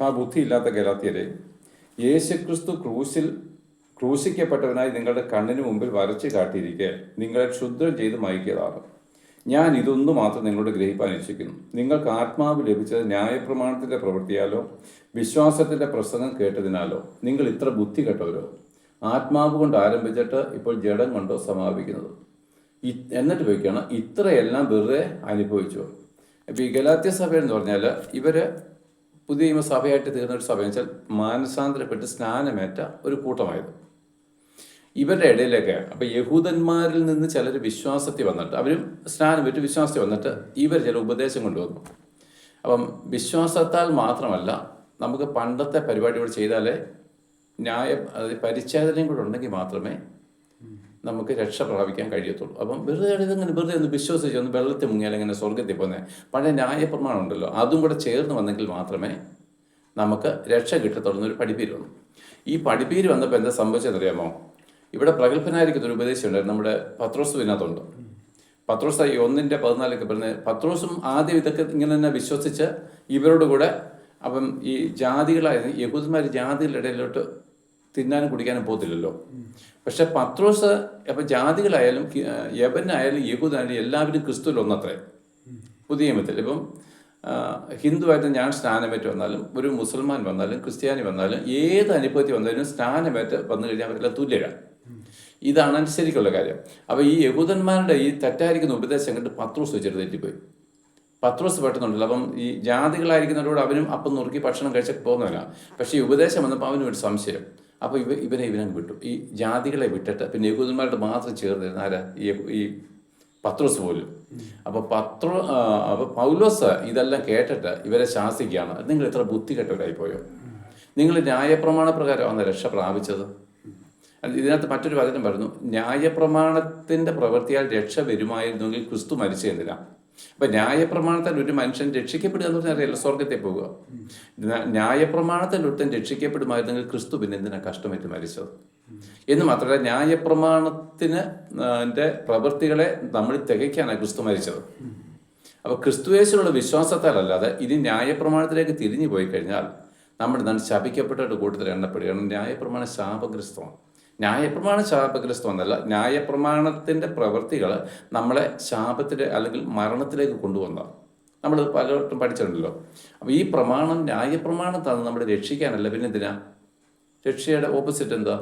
ആ ബുദ്ധിയില്ലാത്ത ഗലാത്യരെ, യേശുക്രിസ്തു ക്രൂശിക്കപ്പെട്ടവനായി നിങ്ങളുടെ കണ്ണിന് മുമ്പിൽ വരച്ചു കാട്ടിയിരിക്കെ നിങ്ങളെ ക്ഷുദ്രം ചെയ്ത് മയക്കിയതാണ്. ഞാൻ ഇതൊന്നു മാത്രം നിങ്ങളോട് ഗ്രഹിപ്പാൻ ഇച്ഛിക്കുന്നു. നിങ്ങൾക്ക് ആത്മാവ് ലഭിച്ചത് ന്യായപ്രമാണത്തിൻ്റെ പ്രവൃത്തിയാലോ വിശ്വാസത്തിൻ്റെ പ്രസംഗം കേട്ടതിനാലോ നിങ്ങൾ ഇത്ര ബുദ്ധി കെട്ടവരോ? ആത്മാവ് കൊണ്ട് ആരംഭിച്ചിട്ട് ഇപ്പോൾ ജഡം കൊണ്ടോ സമാപിക്കുന്നത്. എന്നിട്ട് വയ്ക്കുകയാണ്, ഇത്രയെല്ലാം വെറുതെ അനുഭവിച്ചു. അപ്പോൾ ഈ ഗലാത്യ സഭ എന്ന് പറഞ്ഞാൽ ഇവർ പുതിയ നിയമസഭയായിട്ട് തീർന്ന ഒരു സഭ എന്ന് വെച്ചാൽ മാനസാന്തരപ്പെട്ട് സ്നാനമേറ്റ ഒരു കൂട്ടമായത്. ഇവരുടെ ഇടയിലേക്ക് അപ്പോൾ യഹൂദന്മാരിൽ നിന്ന് ചിലർ വിശ്വാസത്തിൽ വന്നിട്ട് അവരും സ്നാനമേറ്റ് വിശ്വാസത്തിൽ വന്നിട്ട് ഇവർ ചില ഉപദേശം കൊണ്ടുവന്നു. അപ്പം വിശ്വാസത്താൽ മാത്രമല്ല, നമുക്ക് പണ്ടത്തെ പരിപാടികൾ ചെയ്താലേ അതായത് പരിച്ഛേദനയും കൂടെ ഉണ്ടെങ്കിൽ മാത്രമേ നമുക്ക് രക്ഷ പ്രാപിക്കാൻ കഴിയത്തുള്ളൂ. അപ്പം വെറുതെ ഒന്ന് വിശ്വസിച്ച് ഒന്ന് വെള്ളത്തിൽ മുങ്ങിയാൽ ഇങ്ങനെ സ്വർഗത്തിൽ പോകുന്നത് പഴയ ന്യായപ്രമാണം ഉണ്ടല്ലോ, അതും കൂടെ ചേർന്ന് വന്നെങ്കിൽ മാത്രമേ നമുക്ക് രക്ഷ കിട്ടത്തുള്ളൂ എന്നൊരു പഠിപ്പീര് വന്നു. ഈ പഠിപ്പീര് വന്നപ്പോൾ എന്താ സംഭവിച്ചതെന്നറിയാമോ? ഇവിടെ പ്രഗത്ഭനായിരിക്കുന്ന ഒരു ഉപദേശം ഉണ്ടായിരുന്നു, നമ്മുടെ പത്രോസ് ഇതിനകത്തുണ്ട്. പത്രോസ് 1:14 പറഞ്ഞത്, പത്രോസും ആദ്യം ഇതൊക്കെ ഇങ്ങനെ തന്നെ വിശ്വസിച്ച് ഇവരോട് കൂടെ അപ്പം ഈ ജാതികളായിരുന്നു യഹൂദന്മാർ ജാതികളുടെ ഇടയിലോട്ട് തിന്നാനും കുടിക്കാനും പോകത്തില്ലല്ലോ. പക്ഷെ പത്രോസ് അപ്പം ജാതികളായാലും യവനായാലും യഹൂദനായാലും എല്ലാവരും ക്രിസ്തുവിൽ ഒന്നത്രേ പുതിയ നിയമത്തിൽ. ഇപ്പം ഹിന്ദുവായിട്ട് ഞാൻ സ്നാനമേറ്റ് വന്നാലും ഒരു മുസൽമാൻ വന്നാലും ക്രിസ്ത്യാനി വന്നാലും ഏത് അനുഭവത്തിൽ വന്നാലും സ്നാനമേറ്റ് വന്നു കഴിഞ്ഞാൽ അവരെല്ലാം തുല്യരാണ്. ഇതാണ് ശരിക്കുള്ള കാര്യം. അപ്പോൾ ഈ യഹൂദന്മാരുടെ ഈ തെറ്റായിരിക്കുന്ന ഉപദേശം കണ്ട് പത്രോസ് വെച്ചിട്ട് തെറ്റിപ്പോയി. പത്രോസ് പെട്ടെന്നുണ്ടല്ലോ. അപ്പം ഈ ജാതികളായിരിക്കുന്നവരോട് അവനും അപ്പം നുറുക്കി ഭക്ഷണം കഴിച്ചൊക്കെ പോകുന്നവനാണ്. പക്ഷേ ഈ ഉപദേശം വന്നപ്പോൾ അവനും ഒരു സംശയം. അപ്പോൾ ഇവനെ വിട്ടു. ഈ ജാതികളെ വിട്ടിട്ട് പിന്നെ യഹൂദന്മാരുടെ മാത്രം ചേർന്നിരുന്ന ആരാ? ഈ പത്രോസ് പോലും. അപ്പോൾ പൗലോസ് ഇതെല്ലാം കേട്ടിട്ട് ഇവരെ ശാസിക്കുകയാണ്, നിങ്ങൾ ഇത്ര ബുദ്ധി കെട്ടവരായിപ്പോയോ? നിങ്ങൾ ന്യായപ്രമാണ പ്രകാരമാണ് രക്ഷ പ്രാപിച്ചത്. ഇതിനകത്ത് മറ്റൊരു വചനം പറഞ്ഞു, ന്യായപ്രമാണത്തിൻ്റെ പ്രവൃത്തിയാൽ രക്ഷ വരുമായിരുന്നെങ്കിൽ ക്രിസ്തു മരിച്ചെന്നില്ല. അപ്പം ന്യായപ്രമാണത്താൽ ഒരു മനുഷ്യൻ രക്ഷിക്കപ്പെടുക എന്ന് പറഞ്ഞാൽ അറിയില്ല, സ്വർഗത്തിൽ പോവുക. ന്യായപ്രമാണത്തിൽ ഒരുത്തൻ രക്ഷിക്കപ്പെടുമായിരുന്നെങ്കിൽ ക്രിസ്തു പിന്നെ എന്തിനാണ് കഷ്ടമേറ്റ് മരിച്ചത്? എന്ന് മാത്രമല്ല, ന്യായപ്രമാണത്തിന് പ്രവൃത്തികളെ നമ്മൾ തികയ്ക്കാനാണ് ക്രിസ്തു മരിച്ചത്. അപ്പോൾ ക്രിസ്തുയേശുവിലുള്ള വിശ്വാസത്താലല്ലാതെ ഇനി ന്യായപ്രമാണത്തിലേക്ക് തിരിഞ്ഞു പോയി കഴിഞ്ഞാൽ നമ്മൾ എന്താണ് ശപിക്കപ്പെട്ട കൂട്ടത്തിൽ എണ്ണപ്പെടുകയാണ്. ന്യായപ്രമാണം ശാപഗ്രസ്തമാണ്. ന്യായപ്രമാണം ശാപഗ്രസ്തമെന്നല്ല, ന്യായപ്രമാണത്തിൻ്റെ പ്രവൃത്തികൾ നമ്മളെ ശാപത്തിൽ അല്ലെങ്കിൽ മരണത്തിലേക്ക് കൊണ്ടുവന്നതാണ്. നമ്മൾ പലവട്ടം പഠിച്ചിട്ടുണ്ടല്ലോ. അപ്പോൾ ഈ പ്രമാണം ന്യായപ്രമാണം തന്ന് നമ്മളെ രക്ഷിക്കാനല്ല, പിന്നെ എന്തിനാ? രക്ഷയുടെ ഓപ്പോസിറ്റ് എന്താ?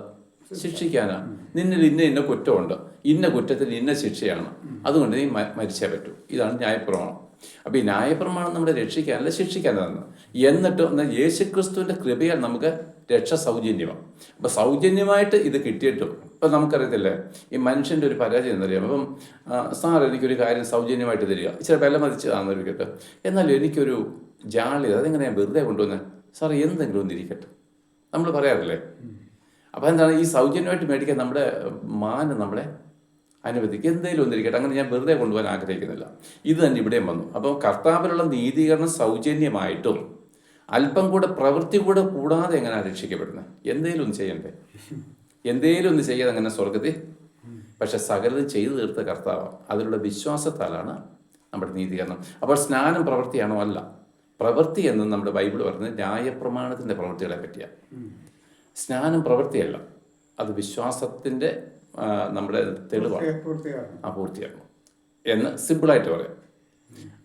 ശിക്ഷിക്കാനാ. നിന്നിൽ ഇന്ന കുറ്റമുണ്ട്, ഇന്ന കുറ്റത്തിൽ ഇന്ന ശിക്ഷയാണ്, അതുകൊണ്ട് നീ മരിച്ചേ പറ്റൂ. ഇതാണ് ന്യായപ്രമാണം. അപ്പോൾ ഈ ന്യായപ്രമാണം നമ്മളെ രക്ഷിക്കാനല്ല, ശിക്ഷിക്കാനാണ്. എന്നിട്ട് യേശുക്രിസ്തുവിൻ്റെ കൃപയാൽ നമുക്ക് രക്ഷ സൗജന്യമാണ്. അപ്പോൾ സൗജന്യമായിട്ട് ഇത് കിട്ടിയിട്ടും ഇപ്പം നമുക്കറിയത്തില്ലേ ഈ മനുഷ്യൻ്റെ ഒരു പരാജയം എന്നറിയാം. അപ്പം സാർ എനിക്കൊരു കാര്യം സൗജന്യമായിട്ട് തരിക, ഇച്ചിരി വില മതിച്ചതാണെന്നൊരു കേട്ടോ, എന്നാലും എനിക്കൊരു ജാള്യത, അതെങ്ങനെ ഞാൻ വെറുതെ കൊണ്ടുവന്നേ? സാർ എന്തെങ്കിലും ഒന്നിരിക്കട്ടെ, നമ്മൾ പറയാറില്ലേ? അപ്പോൾ എന്താണ് ഈ സൗജന്യമായിട്ട് മേടിക്കാൻ നമ്മുടെ മാനം നമ്മളെ അനുവദിക്കുക, എന്തെങ്കിലും ഒന്നിരിക്കട്ടെ, അങ്ങനെ ഞാൻ വെറുതെ കൊണ്ടുപോകാൻ ആഗ്രഹിക്കുന്നില്ല. ഇത് തന്നെ ഇവിടെയും വന്നു. അപ്പോൾ കർത്താവിലുള്ള നീതീകരണം സൗജന്യമായിട്ടും അല്പം കൂടെ പ്രവൃത്തി കൂടെ കൂടാതെ എങ്ങനെ രക്ഷിക്കപ്പെടുന്നത്? എന്തെങ്കിലും ഒന്ന് ചെയ്യണ്ടേ? എന്തെങ്കിലും ഒന്ന് ചെയ്യാതെ അങ്ങനെ സ്വർഗത്തിൽ. പക്ഷെ സകലതും ചെയ്തു തീർത്ത കർത്താവ്, അതിലുള്ള വിശ്വാസത്താലാണ് നമ്മുടെ നീതീകരണം. അപ്പോൾ സ്നാനം പ്രവൃത്തിയാണോ? അല്ല. പ്രവൃത്തി എന്ന് നമ്മുടെ ബൈബിൾ പറയുന്നത് ന്യായപ്രമാണത്തിൻ്റെ പ്രവൃത്തികളെ പറ്റിയാണ്. സ്നാനം പ്രവൃത്തിയല്ല, അത് വിശ്വാസത്തിൻ്റെ നമ്മുടെ തെളിവാണ്. പൂർത്തിയാക്കണം എന്ന് സിമ്പിളായിട്ട് പറയാം.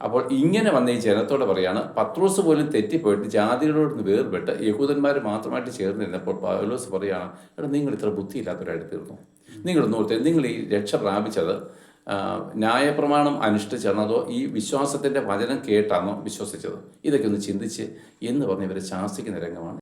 അപ്പോൾ ഇങ്ങനെ വന്ന ഈ ജനത്തോടെ പറയാണ്, പത്രോസ് പോലും തെറ്റിപ്പോയിട്ട് ജാതികളോട് വേർപെട്ട് യഹൂദന്മാർ മാത്രമായിട്ട് ചേർന്നിരുന്നപ്പോൾ പൗലോസ് പറയുകയാണ്, എടാ നിങ്ങൾ ഇത്ര ബുദ്ധിയില്ലാത്തവരായിട്ട് തീർന്നു. നിങ്ങളൊന്ന് ഓർത്ത്, നിങ്ങൾ ഈ രക്ഷ പ്രാപിച്ചത് ന്യായപ്രമാണം അനുഷ്ഠിച്ചാണോ ഈ വിശ്വാസത്തിൻ്റെ വചനം കേട്ടാണോ വിശ്വസിച്ചത്? ഇതൊക്കെ ഒന്ന് ചിന്തിച്ച് എന്ന് പറഞ്ഞ് ഇവരെ ശാസിക്കുന്ന രംഗമാണ്.